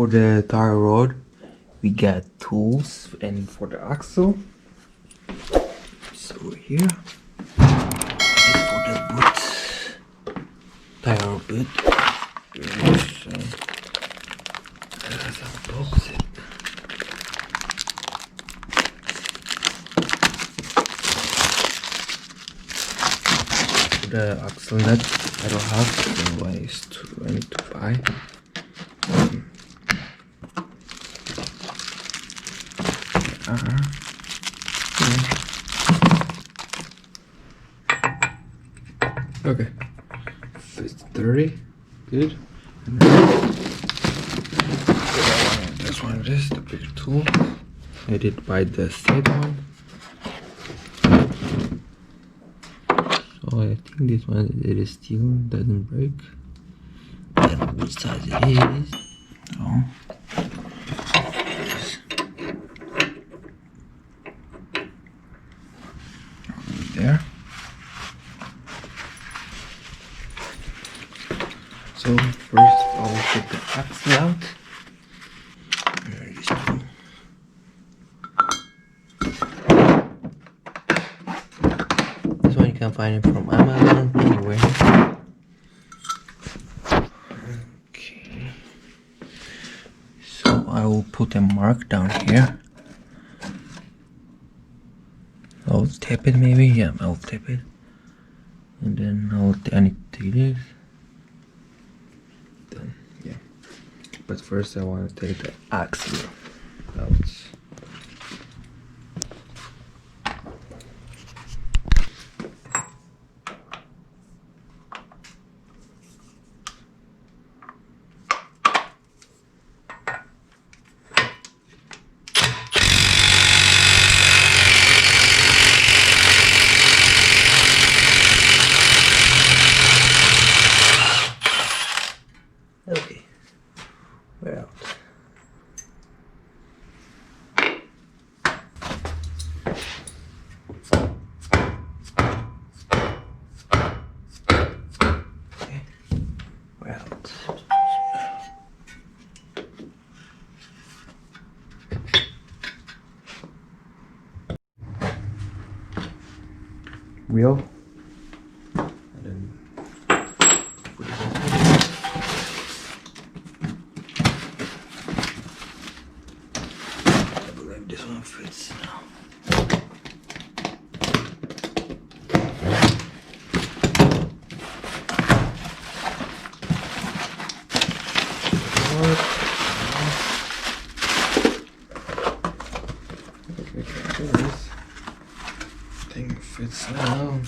for the tire rod, we got tools, and for the axle, so here, and for the boot, tire boot, let's unbox it. For the axle nut, I don't have, so I need to buy. Okay, fits 30, good. And this one is the big tool. I did buy the side one. So I think this one, it is steel, doesn't break. I don't know what size it is. Oh. There. So first I will take the axle out. There it is too. This one you can find it from Amazon, anywhere. Okay. So I will put a mark down here. I'll tap it maybe, yeah, I'll tap it. And then I need to take this. Then, yeah. But first I want to take the axle out. Okay, we're out. Okay, we're out. Wheel. And then put it in. This one fits now. Okay, this thing fits now.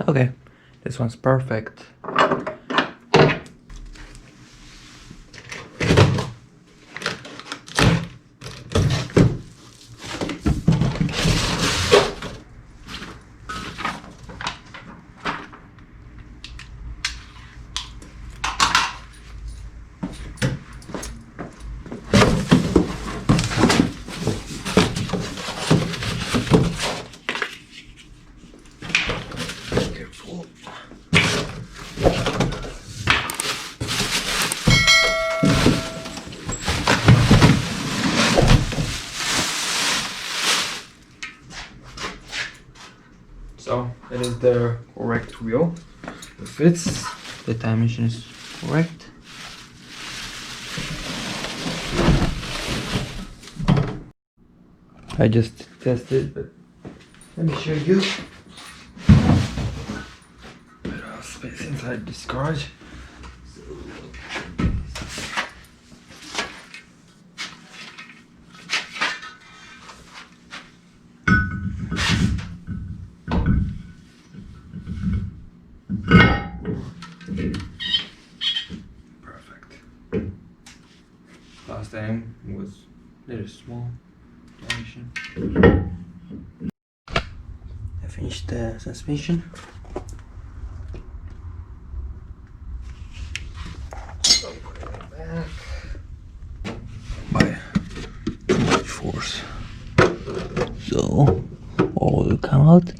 Okay, this one's perfect. So that is the correct wheel. It fits. The dimension is correct. I just tested, but let me show you. Bit of space inside this garage. Perfect. Last time was a little small dimension. I finished the suspension. So, oil will come out.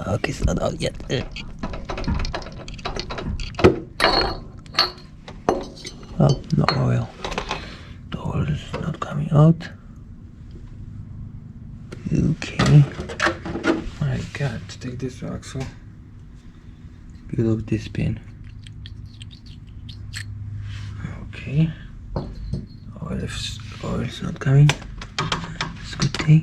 Okay, it's not out yet. Oh, no oil. The oil is not coming out. Okay. I got to take this axle. Peel off this pin. Okay. Oil is not coming. It's a good thing.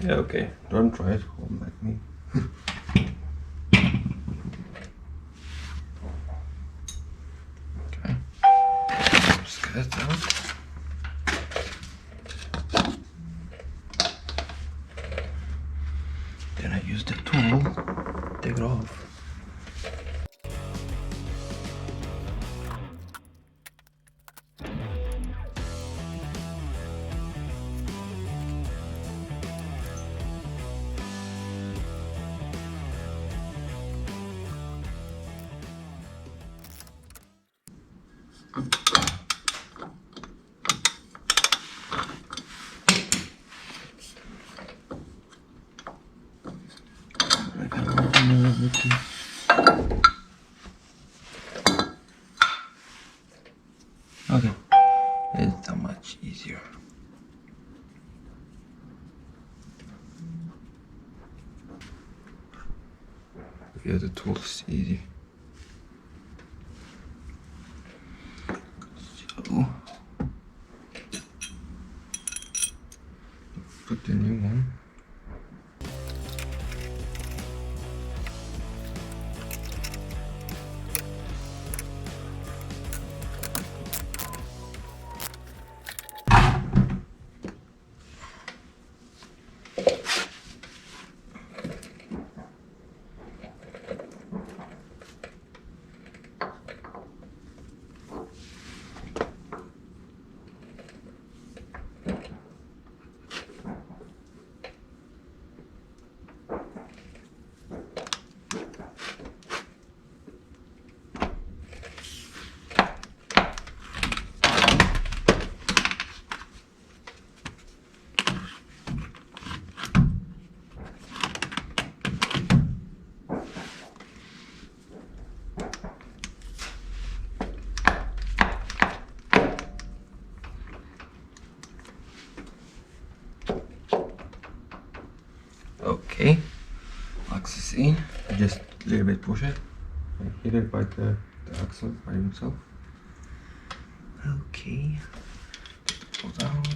Yeah, okay. Don't try it home like me. Okay. Just get it out. Then I use the tool, take it off. Okay, it's so much easier. If you have the tools, it's easy. So, put the new one. Okay, axle is in. Just a little bit push it. And hit it by the axle by himself. Okay, pull it out.